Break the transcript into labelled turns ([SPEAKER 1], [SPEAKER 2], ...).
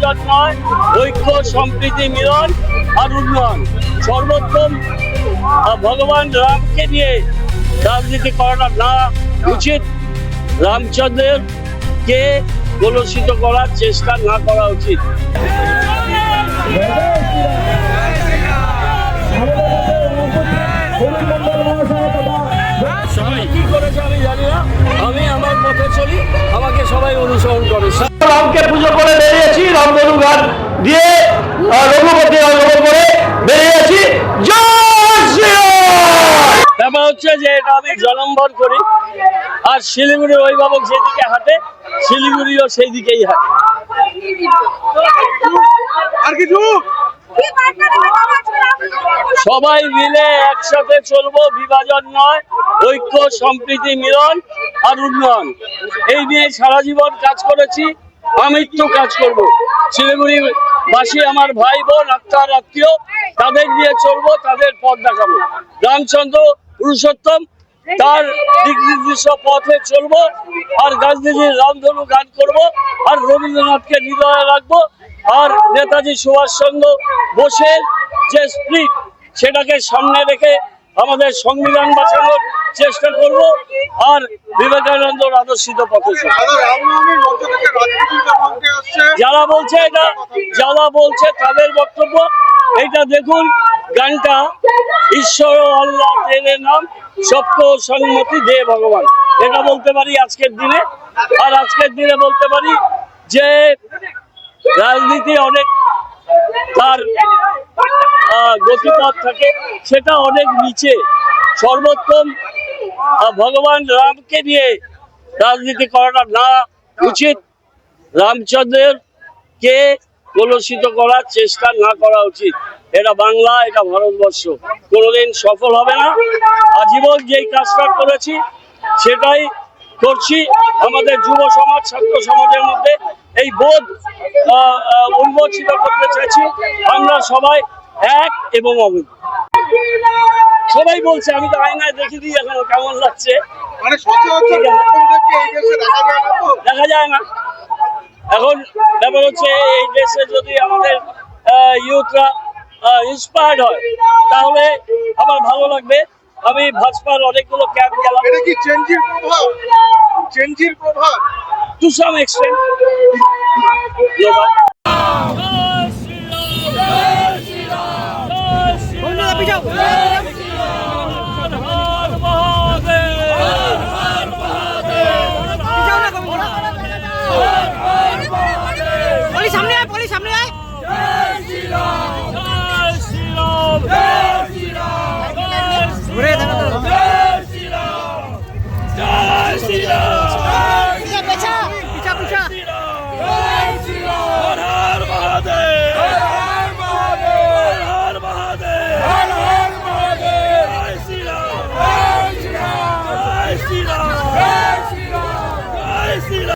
[SPEAKER 1] বিভাজন নয়, ঐক্য সম্প্রীতি মিলন আর উন্নয়ন। সর্বোত্তম ভগবান রামকে নিয়ে রাজনীতি করাটা না উচিত। রামচন্দ্রের কে কলুষিত করার চেষ্টা না করা উচিত। সবাই কি করেছে আমি জানি না, আমি আমার পথে চলি, আমাকে সবাই অনুসরণ করে।
[SPEAKER 2] রামকে পুজো করে বেরিয়েছি, রামধনু গান দিয়ে রঘুপতি রাঘব করে বেরিয়েছি।
[SPEAKER 1] ব্যাপার হচ্ছে যে এটা আমি জলম্বর করি, আর শিলিগুড়ির অভিভাবক যেদিকে হাঁটে শিলিগুড়িও সেই দিকেই হাঁটে।
[SPEAKER 2] আর কিছু
[SPEAKER 1] সবাই মিলে একসাথে চলবো, বিভাজন নয়, ঐক্য সম্প্রীতি মিলন আর উন্নয়ন। এই নিয়ে সারা জীবন কাজ করেছি, আমৃত্যু কাজ করব। শিলিগুড়ি বাসী আমার ভাই বোন আত্মার আত্মীয়, তাদের নিয়ে চলবো, তাদের পথ দেখাবো। রামচন্দ্র পুরুষোত্তম, তার দিক নির্দিষ্ট পথে চলবো, আর গান্ধীজির রামধনু গান করব, আর রবীন্দ্রনাথকে হৃদয়ে রাখবো, আর নেতাজি সুভাষচন্দ্র বোসের যে স্পিরিট সেটাকে সামনে রেখে আমাদের সংবিধান বাঁচানোর চেষ্টা করব, আর বিবেকানন্দর আদর্শিত পথে যারা বলছে তাদের বক্তব্য এটা দেখুন। গানটা ঈশ্বর আল্লাহ তেরে নাম সবকো সম্মতি দে ভগবান, এটা বলতে পারি আজকের দিনে। আর আজকের দিনে বলতে পারি যে রাজনীতি অনেক তার গতিপথ থাকে, সেটা অনেক নিচে। সর্বোত্তম ভগবান রামকে নিয়ে রাজনীতি করাটা না উচিত। রামচন্দ্রের কে কলুষিত করার চেষ্টা না করা উচিত। এটা বাংলা, এটা ভারতবর্ষ, কোনোদিন সফল হবে না। আজীবন যেই কাজটা করেছি সেটাই করছি। আমাদের যুব সমাজ, ছাত্র সমাজের মধ্যে এই বোধ উন্মোচিত করতে চাইছি, আমরা সবাই এক এবং অভিন্ন। সবাই বলছে, আমি তো আয়নায় দেখি দিই এখন কেমন লাগছে, দেখা যায় না। এখন ব্যাপার হচ্ছে এই দেশে যদি আমাদের ইউথরা ইন্সপায়ার্ড হয় তাহলে আমার ভালো লাগবে। আমি ভাজপার অনেকগুলো ক্যাম্প গেলাম।
[SPEAKER 2] এটা কি চেঞ্জের প্রভাব
[SPEAKER 1] to some extent.
[SPEAKER 3] Joy Shriram.